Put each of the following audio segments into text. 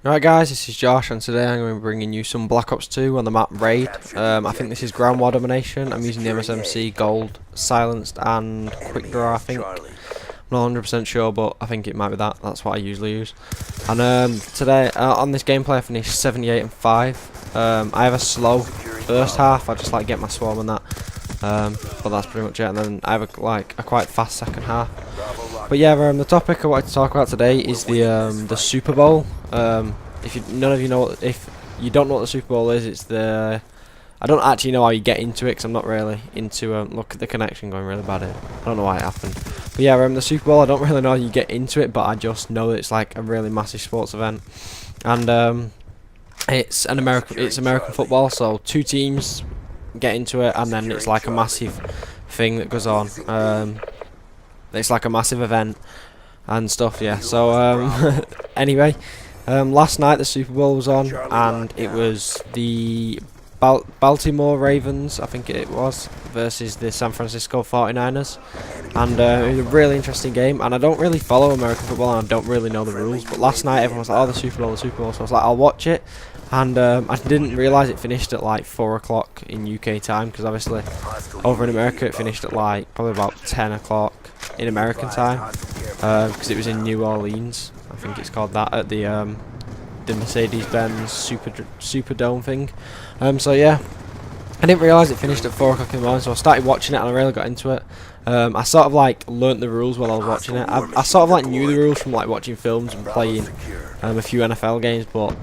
Alright guys, this is Josh and today I'm going to be bringing you some Black Ops 2 on the map Raid. I think this is ground war domination. I'm using the MSMC, Gold, Silenced and Quick Draw I think. I'm not 100% sure but I think it might be that. That's what I usually use. And today on this gameplay I finished 78 and 5. I have a slow first half, I just like get my swarm and that. But that's pretty much it, and then I have a quite fast second half. But yeah, the topic I wanted to talk about today is the Super Bowl. If none of you know, if you don't know what the Super Bowl is, it's the I don't actually know how you get into it because I'm not really into. Look at the connection going really bad here. I don't know why it happened. But yeah, the Super Bowl. I don't really know how you get into it, but I just know that it's like a really massive sports event, and it's American football. So two teams get into it, and then it's like a massive thing that goes on. It's like a massive event and stuff, yeah. So anyway, last night the Super Bowl was on, and it was the Baltimore Ravens, I think it was, versus the San Francisco 49ers, and it was a really interesting game. And I don't really follow American football, and I don't really know the rules, but last night everyone was like, oh, the Super Bowl, so I was like, I'll watch it. And I didn't realise it finished at like 4 o'clock in UK time, because obviously over in America it finished at like probably about 10 o'clock in American time, because it was in New Orleans, I think it's called that, at the Mercedes-Benz Superdome thing. So yeah, I didn't realise it finished at 4 o'clock in the morning, so I started watching it and I really got into it. I sort of like learnt the rules while I was watching it. I sort of like knew the rules from like watching films and playing a few NFL games, but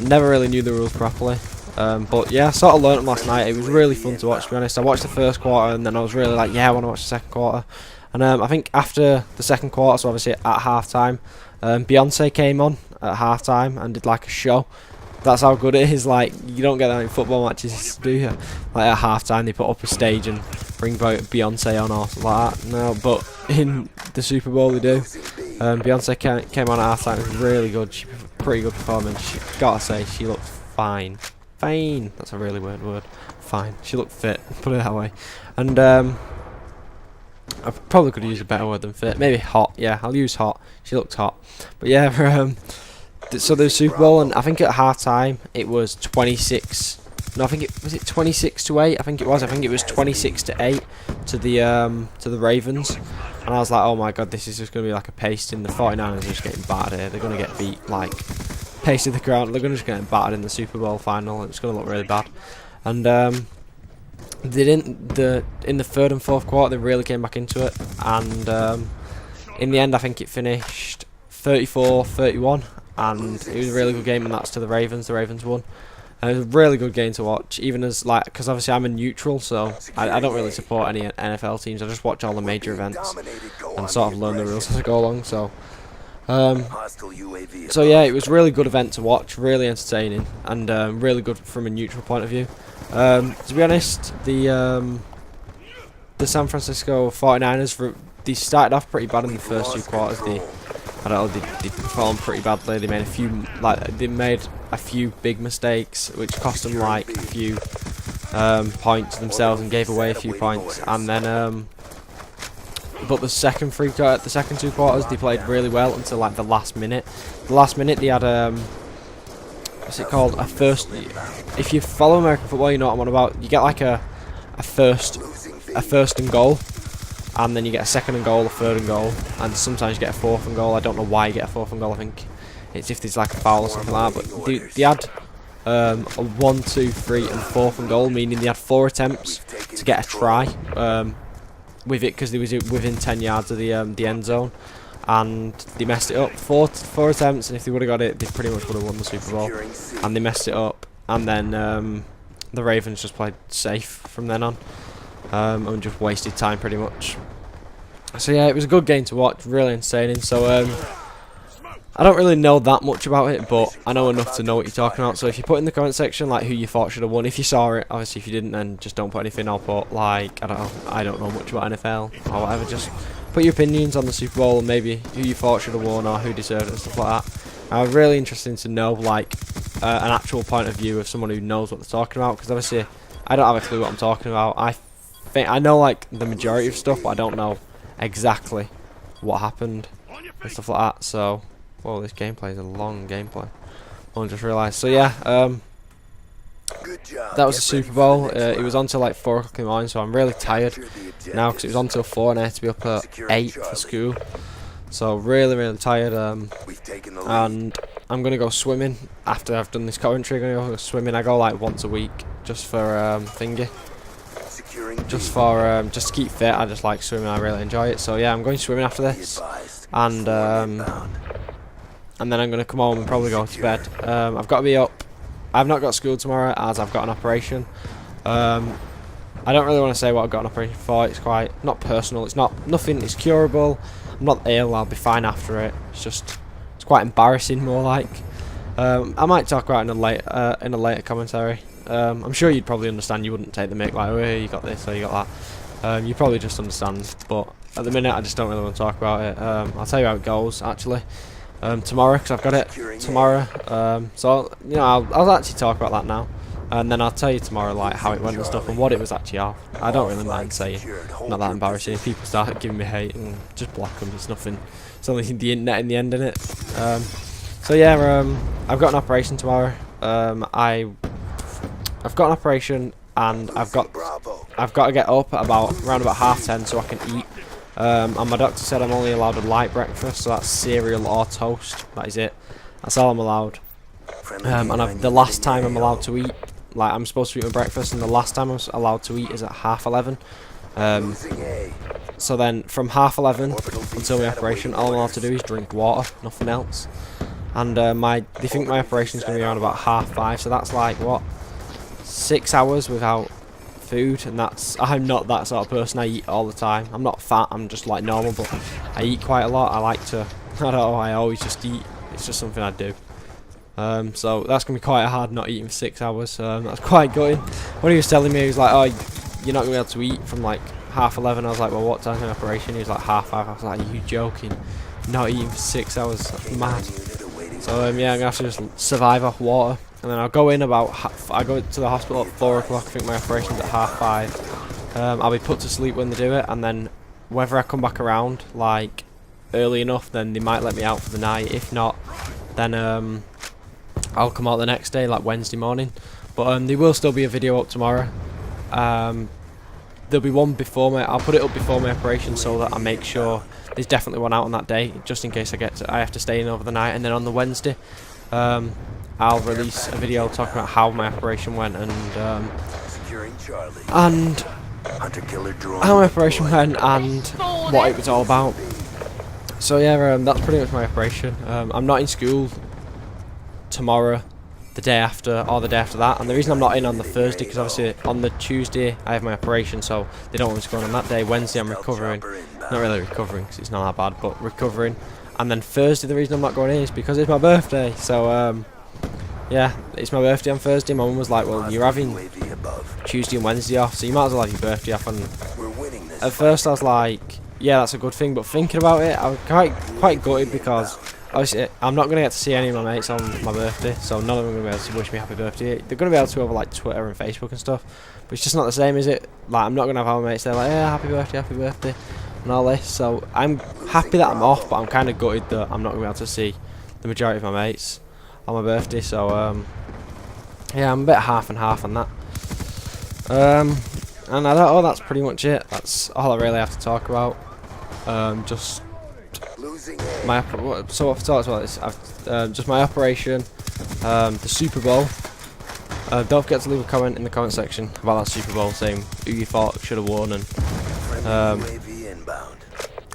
never really knew the rules properly. But yeah, I sort of learnt them last night. It was really fun to watch, to be honest. I watched the first quarter and then I was really like, yeah, I want to watch the second quarter. And I think after the second quarter, so obviously at half time, Beyonce came on at half time and did like a show. That's how good it is. Like, you don't get that in football matches, do you? Like at half time they put up a stage and bring Beyonce on or something like that. No, but in the Super Bowl they do. Beyonce came on at half time. It was really good. She pretty good performance. Gotta say, she looked fine. Fine. That's a really weird word. Fine. She looked fit. Put it that way. And I probably could use a better word than fit. Maybe hot. Yeah, I'll use hot. She looked hot. But yeah, so the Super Bowl, and I think at half time it was 26. No, I think it was 26 to 8. I think it was. I think it was 26 to 8 to the Ravens. And I was like, oh my god, this is just going to be like a pasting. The 49ers are just getting battered here. They're going to get beat, like, pasted the ground. They're going to just get battered in the Super Bowl final. It's going to look really bad. And they didn't. In the third and fourth quarter, they really came back into it. And in the end, I think it finished 34-31. And it was a really good game, and that's to the Ravens. The Ravens won. And it was a really good game to watch, even as, like, because obviously I'm a neutral, so I don't really support any NFL teams. I just watch all the major events and sort of learn the rules as I go along. So yeah, it was a really good event to watch, really entertaining, and really good from a neutral point of view. To be honest, the San Francisco 49ers, they started off pretty bad in the first two quarters. I don't know, they performed pretty badly. They made a few big mistakes, which cost them like a few points themselves and gave away a few points. And then, but the second two quarters, they played really well until like the last minute. The last minute, they had what's it called? A first. If you follow American football, you know what I'm on about. You get like a first and goal. And then you get a second and goal, a third and goal, and sometimes you get a fourth and goal. I don't know why you get a fourth and goal. I think it's if there's like a foul or something like that. But they had a 1, 2, 3, and fourth and goal, meaning they had 4 attempts to get a try with it because they was within 10 yards of the end zone, and they messed it up. Four attempts, and if they would have got it, they pretty much would have won the Super Bowl. And they messed it up, and then the Ravens just played safe from then on. And just wasted time pretty much. So yeah, it was a good game to watch, really entertaining. So I don't really know that much about it, but I know enough to know what you're talking about. So if you put in the comment section like who you thought should have won, if you saw it, obviously if you didn't, then just don't put anything. I'll put like I don't know much about NFL or whatever. Just put your opinions on the Super Bowl and maybe who you thought should have won or who deserved it and stuff like that. Really interesting to know like an actual point of view of someone who knows what they're talking about, because obviously I don't have a clue what I'm talking about. I know like the majority of stuff, but I don't know exactly what happened and stuff like that. So Whoa, this gameplay is a long gameplay. I just realised. So yeah, that was the Super Bowl. It was on till like 4 o'clock in the morning, so I'm really tired now because it was on till 4 and I had to be up at 8 for school. So really tired. And I'm gonna go swimming after I've done this commentary. I'm gonna go swimming. I go like once a week just for thingy. Just to keep fit. I just like swimming. I really enjoy it. So yeah, I'm going swimming after this, and then I'm gonna come home and probably go to bed. I've got to be up. I've not got school tomorrow as I've got an operation. I don't really want to say what I've got an operation for. It's quite not personal. It's nothing. It's curable. I'm not ill. I'll be fine after it. It's quite embarrassing, more like. I might talk about it in a later commentary. I'm sure you'd probably understand. You wouldn't take the mic like, oh, you got this or you got that. You probably just understand. But at the minute, I just don't really want to talk about it. I'll tell you how it goes actually tomorrow, because I've got it tomorrow. So you know, I'll actually talk about that now, and then I'll tell you tomorrow like how it went and stuff and what it was actually of. I don't really mind saying. Not that embarrassing. If people start giving me hate, and just block them. It's nothing. It's only the internet in the end, innit? So yeah, I've got an operation tomorrow. I've got an operation, and I've got to get up at around about 10:30 so I can eat. And my doctor said I'm only allowed a light breakfast, so that's cereal or toast. That is it. That's all I'm allowed. And the last time I'm allowed to eat, like I'm supposed to eat my breakfast, and the last time I'm allowed to eat is at 11:30. So then from 11:30 until my operation, all I'm allowed to do is drink water, nothing else. And they think my operation is going to be around about 5:30, so that's like what, 6 hours without food. And I'm not that sort of person. I eat all the time. I'm not fat, I'm just like normal, but I eat quite a lot. I like to, I don't know, I always just eat. It's just something I do. So that's going to be quite hard not eating for 6 hours. That's quite gutting. When he was telling me, he was like, oh, you're not going to be able to eat from like 11:30. I was like, well, what time's my operation? He was like 5:30. I was like, are you joking? Not eating for 6 hours? That's mad. So yeah, I'm going to have to just survive off water. And then I'll go in I go to the hospital at 4 o'clock. I think my operation's at 5:30. I'll be put to sleep when they do it, and then whether I come back around like early enough, then they might let me out for the night. If not, then I'll come out the next day, like Wednesday morning. But there will still be a video up tomorrow. There'll be one before I'll put it up before my operation, so that I make sure there's definitely one out on that day, just in case I have to stay in over the night. And then on the Wednesday, I'll release a video talking about how my operation went and how my operation went and what it was all about. So yeah, that's pretty much my operation. I'm not in school tomorrow, the day after, or the day after that. And the reason I'm not in on the Thursday, because obviously on the Tuesday I have my operation, so they don't want me to go on that day. Wednesday I'm recovering. Not really recovering, because it's not that bad, but recovering. And then Thursday, the reason I'm not going in is because it's my birthday. So yeah, it's my birthday on Thursday. My mum was like, well, you're having Tuesday and Wednesday off, so you might as well have your birthday off. And at first I was like, yeah, that's a good thing. But thinking about it, I was quite gutted, because obviously I'm not going to get to see any of my mates on my birthday, so none of them are going to be able to wish me happy birthday. They're going to be able to over like Twitter and Facebook and stuff, but it's just not the same, is it? Like, I'm not going to have all my mates there like, yeah, happy birthday, and all this. So I'm happy that I'm off, but I'm kind of gutted that I'm not going to be able to see the majority of my mates on my birthday. So yeah, I'm a bit half and half on that. And that's pretty much it. That's all I really have to talk about. Just so I've talked about this. Just my operation, the Super Bowl. Don't forget to leave a comment in the comment section about that Super Bowl, saying who you thought should have won,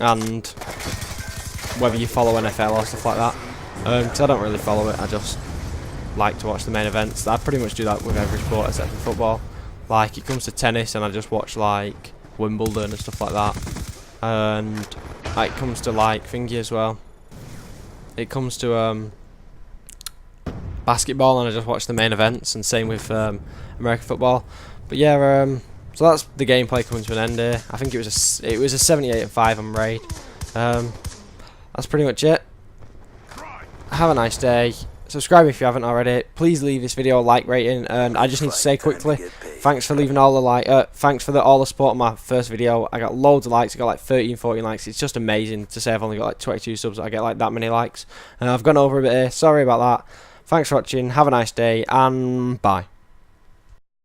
and whether you follow NFL or stuff like that. Because I don't really follow it. I just like to watch the main events. I pretty much do that with every sport except for football. Like, it comes to tennis, and I just watch like Wimbledon and stuff like that. And it comes to like thingy as well. It comes to basketball, and I just watch the main events, and same with American football. But yeah, so that's the gameplay coming to an end here. I think it was a 78-5 on Raid. That's pretty much it. Have a nice day. Subscribe if you haven't already. Please leave this video a like rating. And I just need to say quickly, thanks for leaving all the thanks for all the support on my first video. I got loads of likes. I got like 13, 14 likes. It's just amazing to say I've only got like 22 subs. I get like that many likes. I've gone over a bit here. Sorry about that. Thanks for watching. Have a nice day and bye.